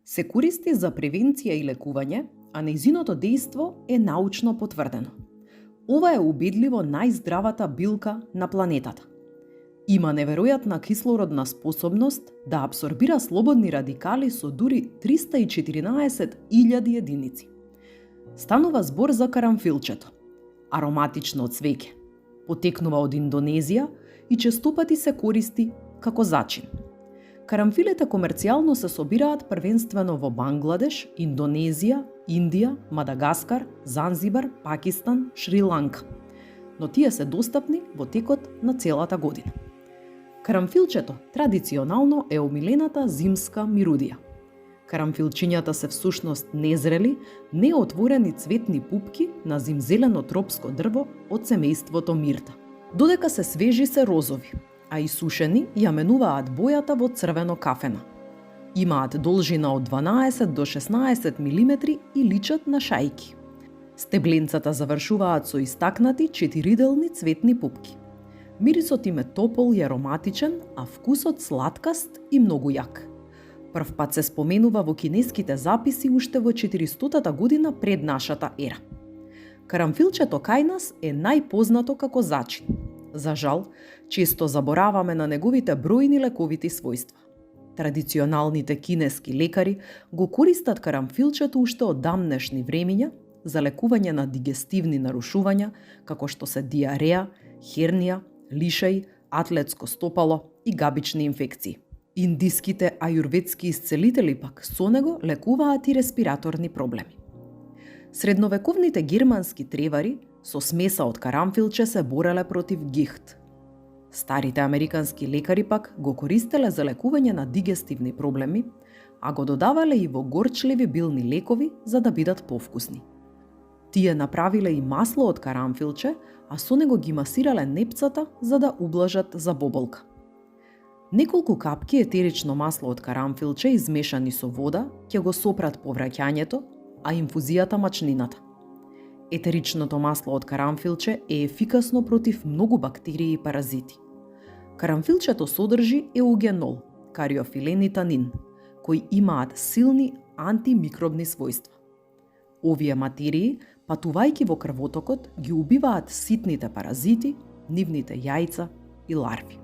се користи за превенција и лекување, а нејзиното дејство е научно потврдено. Ова е убедливо најздравата билка на планетата. Има неверојатна кислородна способност да абсорбира слободни радикали со дури 314.000 единици. Станува збор за карамфилчето, ароматично цвеќе. Потекнува од Индонезија и честопати се користи како зачин. Карамфилите комерцијално се собираат првенствено во Бангладеш, Индонезија, Индија, Мадагаскар, Занзибар, Пакистан, Шри-Ланка. Но тие се достапни во текот на целата година. Карамфилчето традиционално е омилената зимска мирудија. Карамфилчињата се всушност незрели, неотворени цветни пупки на зимзелено тропско дрво од семејството мирта. Додека се свежи се розови, а и сушени ја менуваат бојата во црвено кафена. Имаат должина од 12 до 16 мм и личат на шајки. Стебленцата завршуваат со истакнати четириделни цветни пупки. Мирисот им е топол и ароматичен, а вкусот сладкаст и многу јак. Прв пат се споменува во кинеските записи уште во 400-та година пред нашата ера. Карамфилчето кај нас е најпознато како зачин. За жал, често забораваме на неговите бројни лековити својства. Традиционалните кинески лекари го користат карамфилчето уште од дамнешни времиња за лекување на дигестивни нарушувања, како што се диареја, хернија, лишај, атлетско стопало и габични инфекции. Индиските ајурведски исцелители пак со него лекуваат и респираторни проблеми. Средновековните германски тревари со смеса од карамфилче се бореле против гихт. Старите американски лекари пак го користеле за лекување на дигестивни проблеми, а го додавале и во горчливи билни лекови за да бидат повкусни. Тие направиле и масло од карамфилче, а со него ги масирале непцата за да ублажат забоболка. Неколку капки етерично масло од карамфилче измешани со вода ќе го сопрат повраќањето, а инфузијата мачнината. Етеричното масло од карамфилче е ефикасно против многу бактерии и паразити. Карамфилчето содржи еугенол, кариофилен и танин, кои имаат силни антимикробни својства. Овие материи, патувајќи во крвотокот, ги убиваат ситните паразити, нивните јајца и ларви.